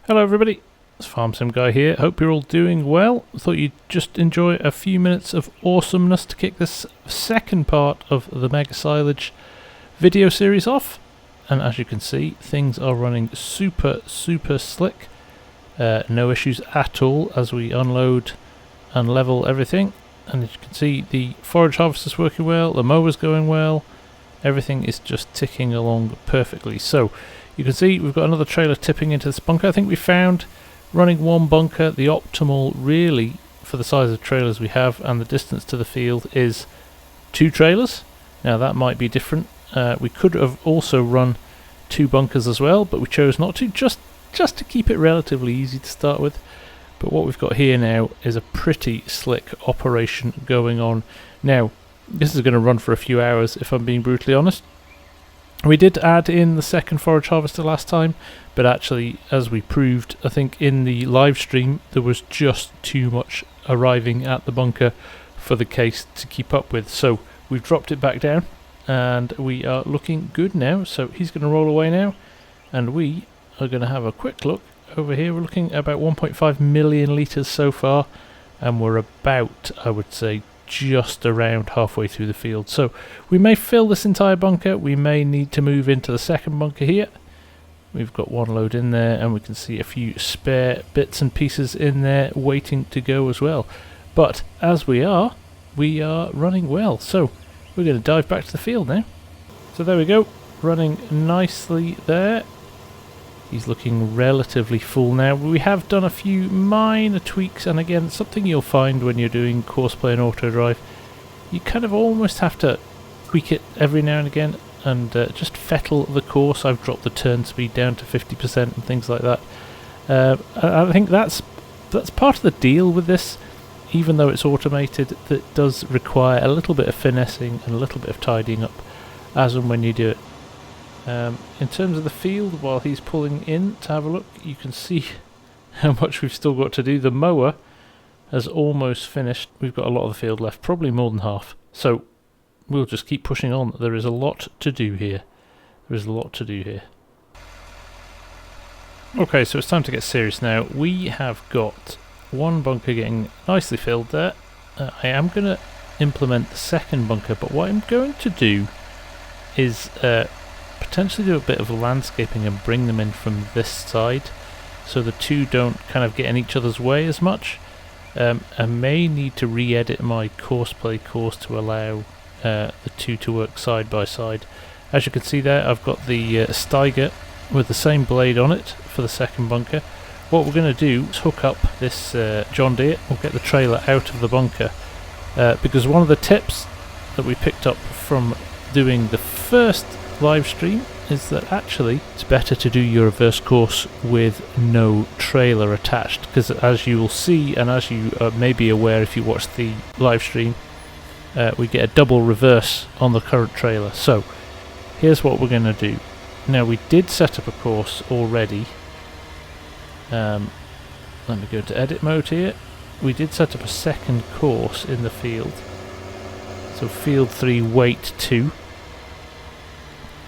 Hello everybody, it's FarmSim Guy here. Hope you're all doing well. Thought you'd just enjoy a few minutes of awesomeness to kick this second part of the Mega Silage video series off. And as you can see, things are running super slick. No issues at all as we unload and level everything. And as you can see, the forage harvester's working well, the mower's going well. Everything is just ticking along perfectly. So you can see we've got another trailer tipping into this bunker. I think we found running one bunker the optimal really for the size of trailers we have, and the distance to the field is 2 trailers. Now that might be different. We could have also run 2 bunkers as well, but we chose not to, just to keep it relatively easy to start with. But what we've got here now is a pretty slick operation going on. Now this is going to run for a few hours if I'm being brutally honest. We did add in the second forage harvester last time, but actually, as we proved, I think in the live stream, there was just too much arriving at the bunker for the case to keep up with. So we've dropped it back down, and we are looking good now. So he's going to roll away now, and we are going to have a quick look over here. We're looking at about 1.5 million litres so far, and we're about, I would say, just around halfway through the field. So we may fill this entire bunker. We may need to move into the second bunker here. We've got one load in there, and we can see a few spare bits and pieces in there waiting to go as well. But as we are running well. So we're going to dive back to the field now. So there we go, running nicely there. He's looking relatively full now. We have done a few minor tweaks, and again, something you'll find when you're doing Courseplay and Autodrive, you kind of almost have to tweak it every now and again and just fettle the course. I've dropped the turn speed down to 50% and things like that. I think that's part of the deal with this. Even though it's automated, that does require a little bit of finessing and a little bit of tidying up as and when you do it. In terms of the field, while he's pulling in to have a look, you can see how much we've still got to do. The mower has almost finished. We've got a lot of the field left, probably more than half. So we'll just keep pushing on. There is a lot to do here. Okay, so it's time to get serious now. We have got one bunker getting nicely filled there. I am going to implement the second bunker, but what I'm going to do is potentially do a bit of landscaping and bring them in from this side so the two don't kind of get in each other's way as much. I may need to re-edit my Courseplay course to allow the two to work side by side. As you can see there, I've got the Steiger with the same blade on it for the second bunker. What we're going to do is hook up this John Deere. We'll get the trailer out of the bunker because one of the tips that we picked up from doing the first live stream is that actually it's better to do your reverse course with no trailer attached, because as you will see, and as you may be aware if you watch the live stream, we get a double reverse on the current trailer. So here's what we're going to do. Now, we did set up a course already. Let me go to edit mode here. We did set up a second course in the field, so field 3 weight 2,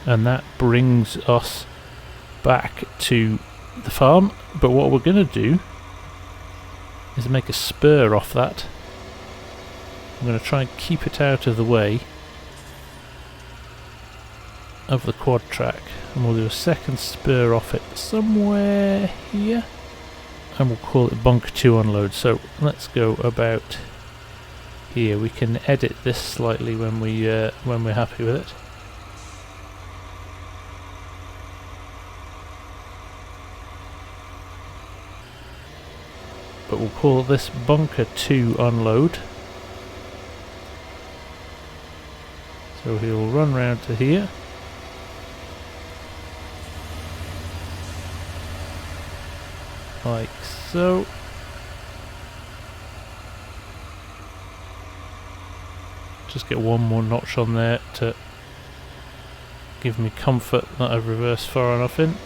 and that brings us back to the farm. But what we're going to do is make a spur off that. I'm going to try and keep it out of the way of the quad track, and we'll do a second spur off it somewhere here, and we'll call it bunker 2 unload. So let's go about here. We can edit this slightly when we're happy with it. But we'll call this bunker 2 unload. So he'll run round to here. Like so. Just get one more notch on there to give me comfort that I've reversed far enough in.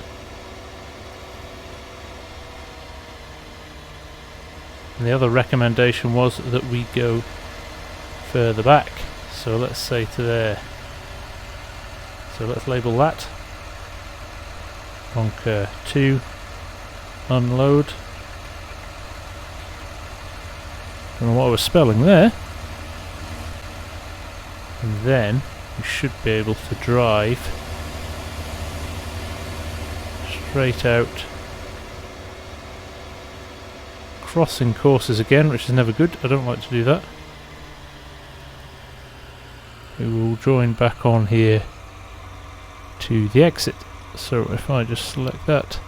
And the other recommendation was that we go further back. So let's say to there. So let's label that bunker 2. unload. Don't know what I was spelling there. And then we should be able to drive straight out, crossing courses again, which is never good. I don't like to do that. We will join back on here to the exit. So if I just select that,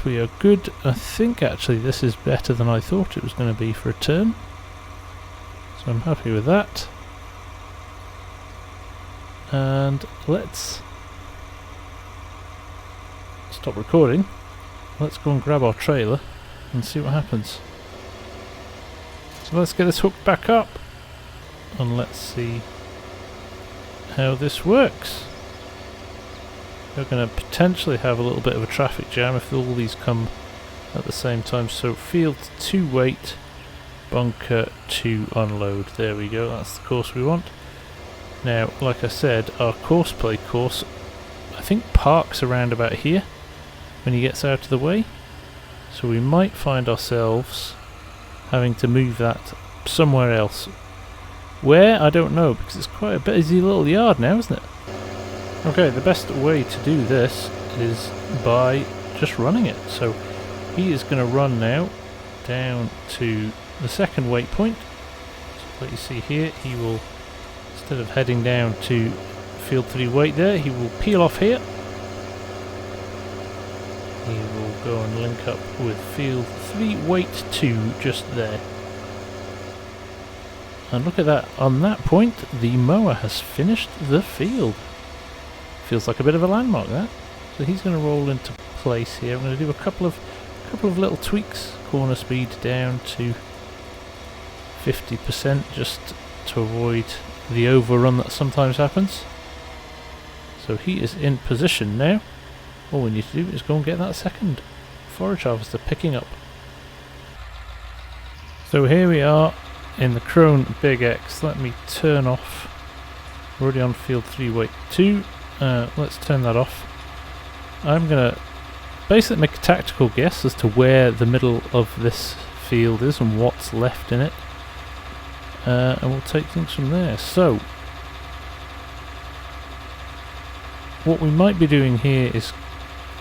we are good. I think actually this is better than I thought it was going to be for a turn, so I'm happy with that. And let's stop recording. Let's go and grab our trailer and see what happens. So let's get this hooked back up and let's see how this works. We're going to potentially have a little bit of a traffic jam if all these come at the same time. So field to wait, bunker to unload. There we go, that's the course we want. Now, like I said, our Courseplay course, I think parks around about here when he gets out of the way. So we might find ourselves having to move that somewhere else. Where? I don't know, because it's quite a busy little yard now, isn't it? Okay, the best way to do this is by just running it. So he is going to run now down to the second waypoint. So what you see here, he will, instead of heading down to field 3 wait there, he will peel off here. He will go and link up with field 3 wait 2 just there. And look at that, on that point the mower has finished the field. Feels like a bit of a landmark, that. So he's going to roll into place here. I'm going to do a couple of little tweaks. Corner speed down to 50% just to avoid the overrun that sometimes happens. So he is in position now. All we need to do is go and get that second forage harvester picking up. So here we are in the Krone Big X. Let me turn off. We're already on field 3 wait 2. Let's turn that off. I'm going to basically make a tactical guess as to where the middle of this field is and what's left in it, and we'll take things from there. So what we might be doing here is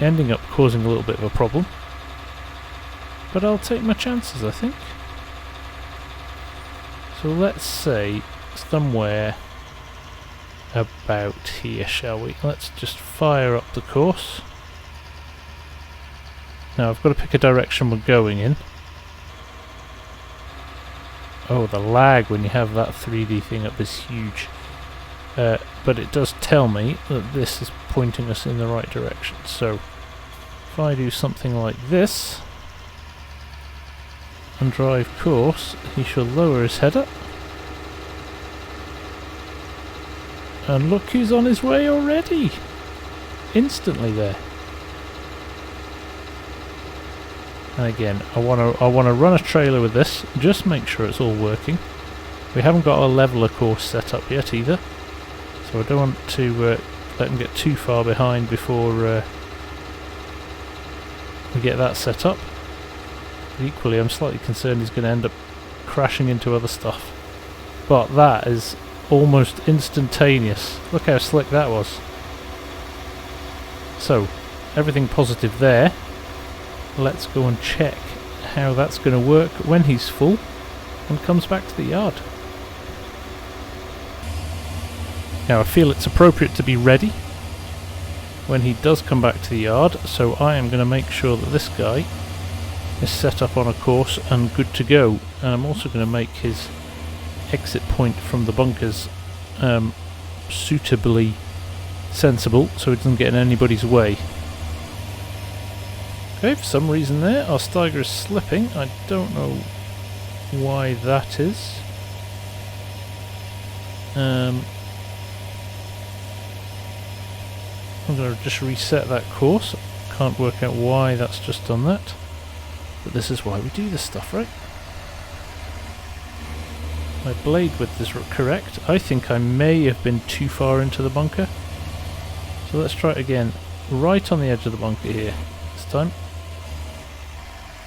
ending up causing a little bit of a problem, but I'll take my chances, I think. So let's say somewhere about here, shall we? Let's just fire up the course. Now I've got to pick a direction we're going in. Oh, the lag when you have that 3D thing up is huge. But it does tell me that this is pointing us in the right direction. So if I do something like this and drive course, he shall lower his head up. And look who's on his way already! Instantly there. And again, I wanna run a trailer with this, just make sure it's all working. We haven't got our leveler course set up yet either, so I don't want to let him get too far behind before we get that set up. But equally, I'm slightly concerned he's going to end up crashing into other stuff. But that is almost instantaneous. Look how slick that was. So, everything positive there. Let's go and check how that's going to work when he's full and comes back to the yard. Now I feel it's appropriate to be ready when he does come back to the yard, so I am going to make sure that this guy is set up on a course and good to go. And I'm also going to make his exit point from the bunkers suitably sensible so it doesn't get in anybody's way. Okay, for some reason there our Steiger is slipping. I don't know why that is. I'm going to just reset that course. Can't work out why that's just done that, but this is why we do this stuff, right? My blade width is correct. I think I may have been too far into the bunker. So let's try it again. Right on the edge of the bunker here this time.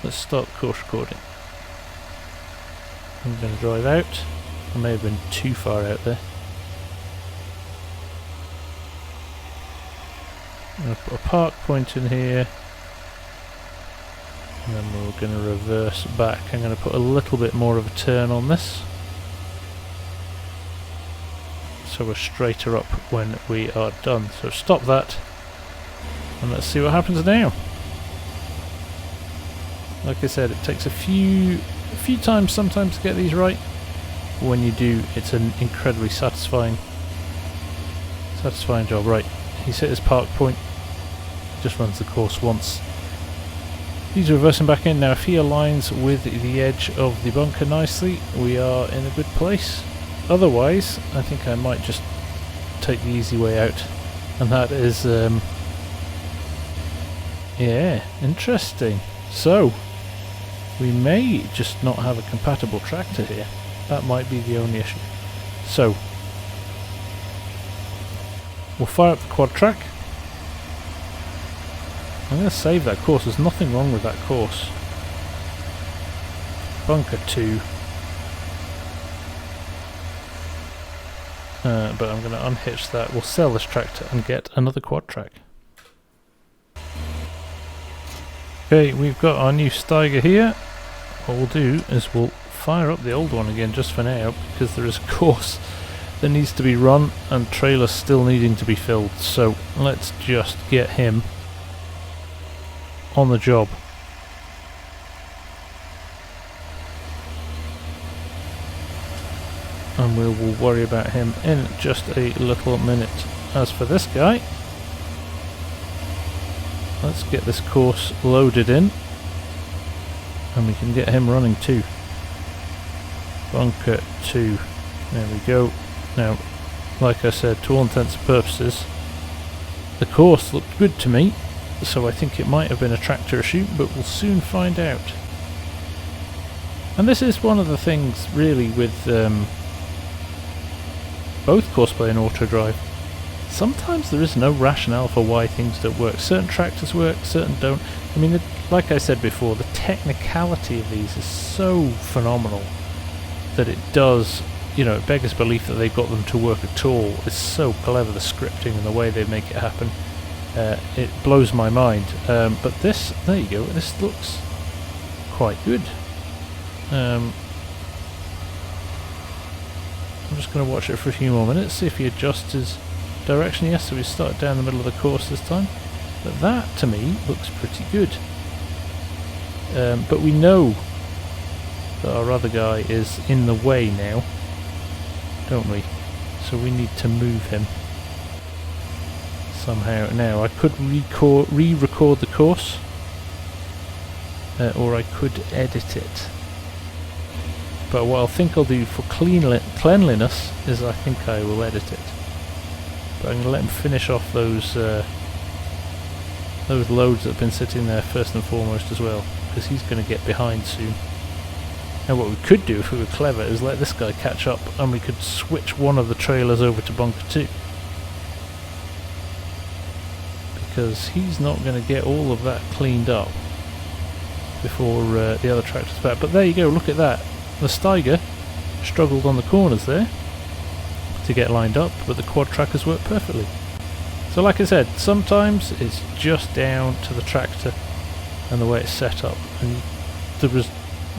let's start the course recording. I'm going to drive out. I may have been too far out there. I'm going to put a park point in here. And then we're going to reverse back. I'm going to put a little bit more of a turn on this, so we're straighter up when we are done. So stop that, and let's see what happens now. Like I said, it takes a few times sometimes to get these right. When you do, it's an incredibly satisfying job. Right, he's hit his park point, just runs the course once. He's reversing back in. Now if he aligns with the edge of the bunker nicely, we are in a good place. Otherwise, I think I might just take the easy way out, and that is, yeah, interesting. So, we may just not have a compatible tractor here. That might be the only issue. So, we'll fire up the quad track. I'm going to save that course. There's nothing wrong with that course. Bunker 2. But I'm going to unhitch that. We'll sell this tractor and get another quad track. Okay, we've got our new Steiger here. What we'll do is we'll fire up the old one again just for now, because there is a course that needs to be run and trailers still needing to be filled. So let's just get him on the job. And we will worry about him in just a little minute. As for this guy, let's get this course loaded in, and we can get him running too. Bunker 2. There we go. Now, like I said, to all intents and purposes, the course looked good to me, so I think it might have been a tractor issue, but we'll soon find out. And this is one of the things really with both Courseplay and Autodrive. Sometimes there is no rationale for why things don't work. Certain tractors work, certain don't. I mean, like I said before, the technicality of these is so phenomenal that it does, you know, it beggars belief that they've got them to work at all. It's so clever, the scripting and the way they make it happen. It blows my mind. But this, there you go, this looks quite good. I'm just going to watch it for a few more minutes, see if he adjusts his direction. Yes, so we started down the middle of the course this time. But that, to me, looks pretty good. But we know that our other guy is in the way now, don't we? So we need to move him somehow. Now, I could re-record the course, or I could edit it. But what I think I'll do for cleanliness is I think I will edit it. But I'm going to let him finish off those loads that have been sitting there first and foremost as well, because he's going to get behind soon. And what we could do if we were clever is let this guy catch up, and we could switch one of the trailers over to bunker 2. Because he's not going to get all of that cleaned up before the other tractor's back. But there you go, look at that. The Steiger struggled on the corners there to get lined up, but the quad trackers work perfectly. So like I said, sometimes it's just down to the tractor and the way it's set up, and there was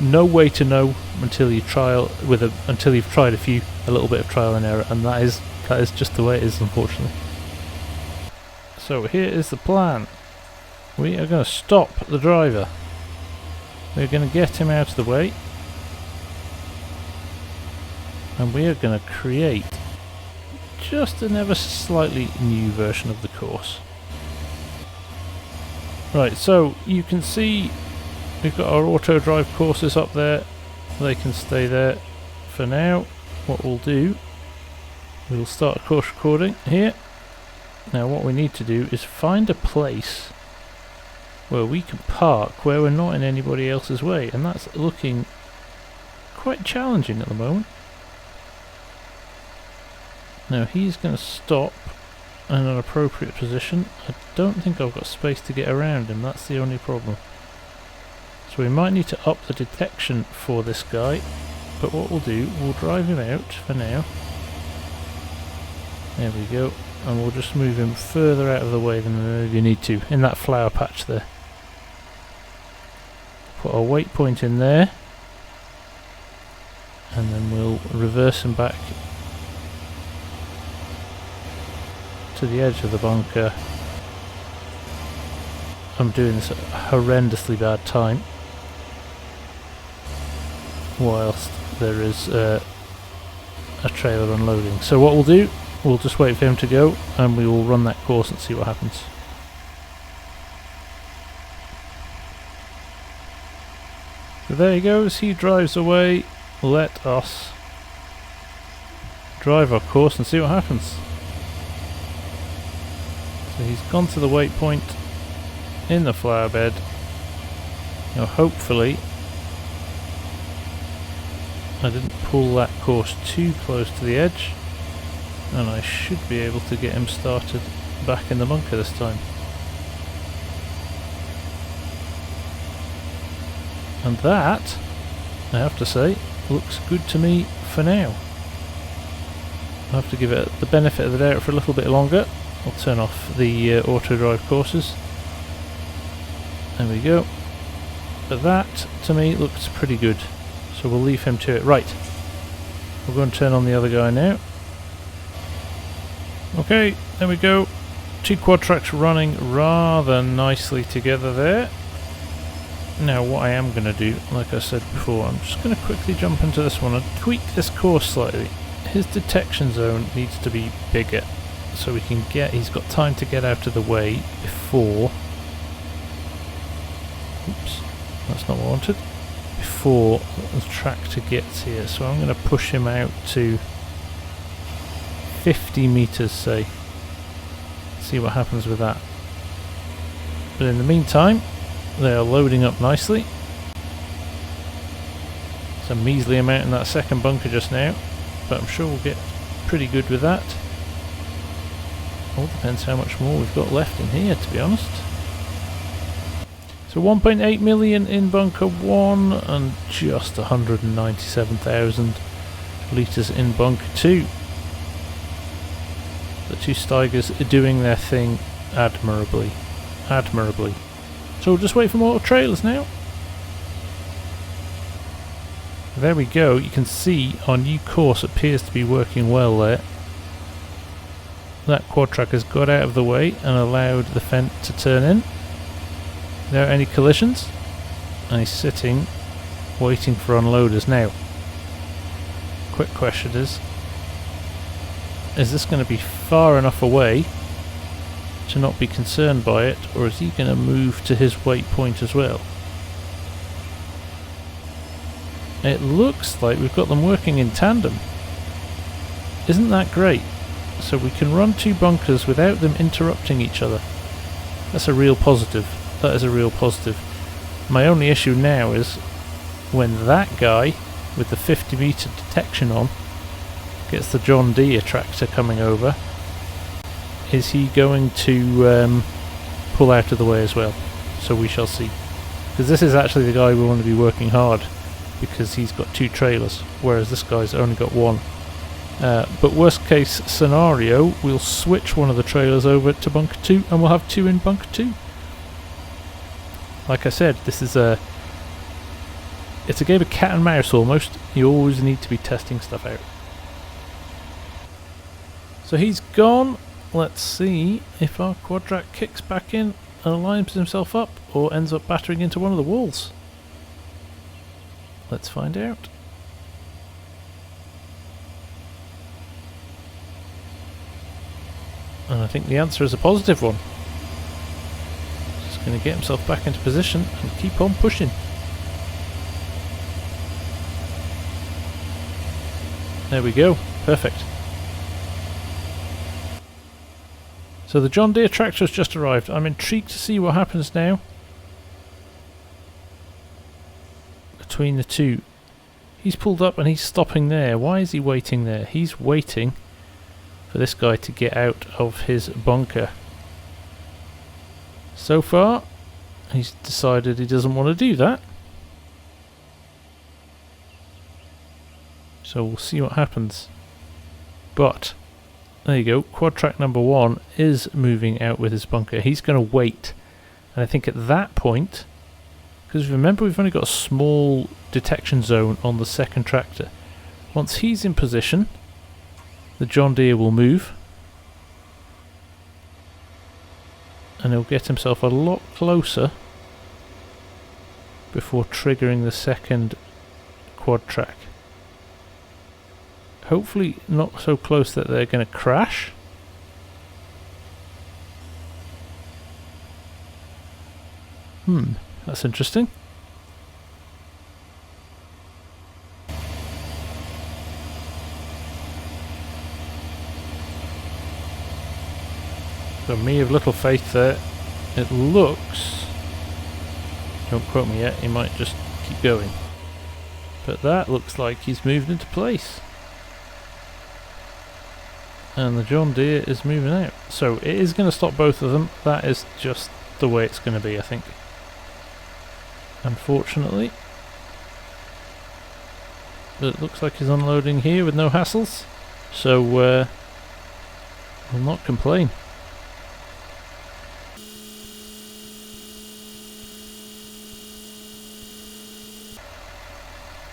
no way to know until you until you've tried a little bit of trial and error, and that is just the way it is, unfortunately. So here is the plan. We are going to stop the driver. We're going to get him out of the way, and we are going to create just an ever slightly new version of the course. Right, so you can see we've got our AutoDrive courses up there. They can stay there for now. What we'll do, we'll start a course recording here. Now what we need to do is find a place where we can park where we're not in anybody else's way, and that's looking quite challenging at the moment. Now he's going to stop in an appropriate position. I don't think I've got space to get around him, that's the only problem. So So we might need to up the detection for this guy, but what we'll do, we'll drive him out for now. There we go, and we'll just move him further out of the way than we maybe need to, in that flower patch there. Put our waypoint in there, and then we'll reverse him back to the edge of the bunker. I'm doing this at a horrendously bad time, whilst there is a trailer unloading. So what we'll do, we'll just wait for him to go and we will run that course and see what happens. So there he goes, he drives away. Let us drive our course and see what happens. So he's gone to the waypoint in the flower bed. Now hopefully I didn't pull that course too close to the edge, and I should be able to get him started back in the bunker this time. And that, I have to say, looks good to me for now. I'll have to give it the benefit of the doubt for a little bit longer. I'll turn off the AutoDrive courses. There we go. But that, to me, looks pretty good. So we'll leave him to it. Right. We'll go and turn on the other guy now. Okay, there we go. 2 quad tracks running rather nicely together there. Now what I am going to do, like I said before, I'm just going to quickly jump into this one and tweak this course slightly. His detection zone needs to be bigger, so we can get, he's got time to get out of the way before, oops, that's not what I wanted, before the tractor gets here. So I'm going to push him out to 50 meters, say, see what happens with that. But in the meantime, they are loading up nicely. It's a measly amount in that second bunker just now, but I'm sure we'll get pretty good with that. All depends how much more we've got left in here, to be honest. So 1.8 million in bunker 1 and just 197,000 litres in bunker 2. The 2 Steigers are doing their thing admirably. Admirably. So we'll just wait for more trailers now. There we go, you can see our new course appears to be working well there. That quad track has got out of the way and allowed the Fent to turn in without any collisions, and he's sitting waiting for unloaders now. Quick question is this going to be far enough away to not be concerned by it, or is he going to move to his waypoint as well? It looks like we've got them working in tandem. Isn't that great? So we can run 2 bunkers without them interrupting each other. That's a real positive. That is a real positive. My only issue now is when that guy with the 50 meter detection on gets the John Deere tractor coming over, is he going to pull out of the way as well? So we shall see. Because this is actually the guy we want to be working hard, because he's got 2 trailers, whereas this guy's only got 1. But worst case scenario, we'll switch one of the trailers over to bunker 2 and we'll have 2 in bunker 2. Like I said, this is it's a game of cat and mouse almost. You always need to be testing stuff out. So he's gone. Let's see if our quadrat kicks back in and lines himself up, or ends up battering into one of the walls. Let's find out. And I think the answer is a positive one. Just going to get himself back into position and keep on pushing. There we go. Perfect. So the John Deere tractor has just arrived. I'm intrigued to see what happens now between the 2. He's pulled up and he's stopping there. Why is he waiting there? He's waiting for this guy to get out of his bunker. So far, he's decided he doesn't want to do that. So we'll see what happens. But there you go, quad track number 1 is moving out with his bunker. He's going to wait, and I think at that point, because remember we've only got a small detection zone on the second tractor. Once he's in position, the John Deere will move, and he'll get himself a lot closer before triggering the second quad track. Hopefully not so close that they're going to crash. That's interesting. So me of little faith there. It looks, don't quote me yet, he might just keep going. But that looks like he's moved into place. And the John Deere is moving out. So it is going to stop both of them. That is just the way it's going to be, I think. Unfortunately. But it looks like he's unloading here with no hassles. So we'll not complain.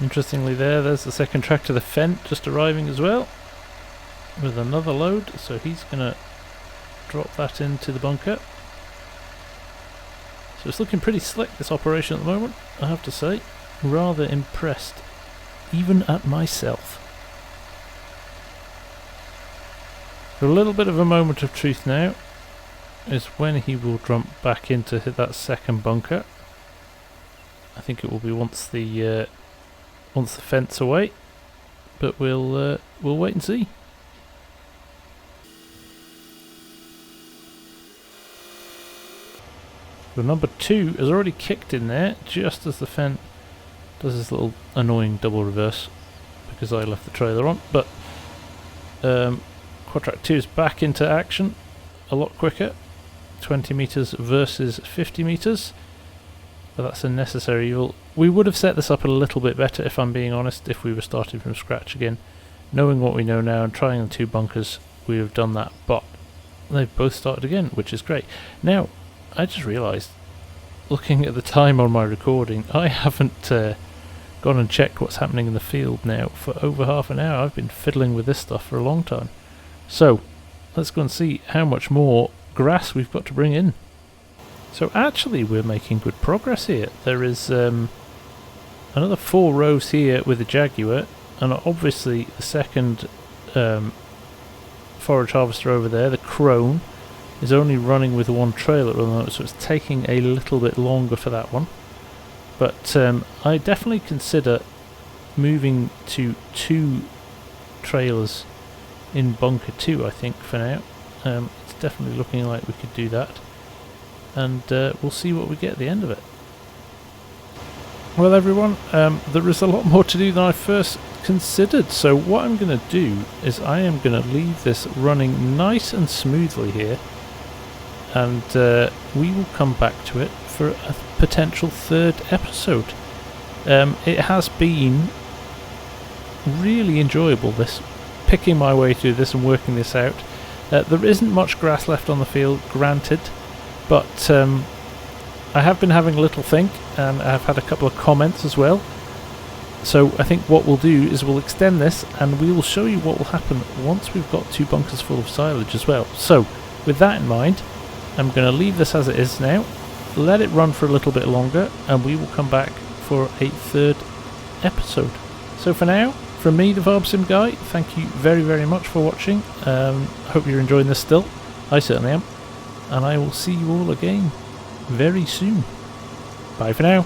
Interestingly there's the second tractor, the Fent, just arriving as well. With another load, so he's going to drop that into the bunker. So it's looking pretty slick, this operation at the moment, I have to say. Rather impressed, even at myself. So a little bit of a moment of truth now is when he will jump back into that second bunker. I think it will be once the fence away, but we'll wait and see. So number 2 has already kicked in there, just as the Fent does this little annoying double reverse, because I left the trailer on, but quad track 2 is back into action a lot quicker, 20 meters versus 50 meters, but that's a necessary evil. We would have set this up a little bit better, if I'm being honest, if we were starting from scratch again. Knowing what we know now and trying the 2 bunkers, we have done that, but they've both started again, which is great. Now, I just realised, looking at the time on my recording, I haven't gone and checked what's happening in the field now for over half an hour. I've been fiddling with this stuff for a long time. So, let's go and see how much more grass we've got to bring in. So actually we're making good progress here. There is another 4 rows here with the Jaguar, and obviously the second forage harvester over there, the Crone, is only running with 1 trailer at the moment, so it's taking a little bit longer for that one. But I definitely consider moving to 2 trailers in bunker 2, I think, for now. It's definitely looking like we could do that, and we'll see what we get at the end of it. Well everyone, there is a lot more to do than I first considered, so what I'm going to do is I am going to leave this running nice and smoothly here, and we will come back to it for a potential 3rd episode. It has been really enjoyable, this picking my way through this and working this out. There isn't much grass left on the field, granted, but I have been having a little think, and I've had a couple of comments as well. So I think what we'll do is we'll extend this, and we will show you what will happen once we've got 2 bunkers full of silage as well. So with that in mind, I'm going to leave this as it is now, let it run for a little bit longer, and we will come back for a 3rd episode. So for now, from me, the Farm Sim Guy, thank you very, very much for watching. Hope you're enjoying this still. I certainly am. And I will see you all again very soon. Bye for now.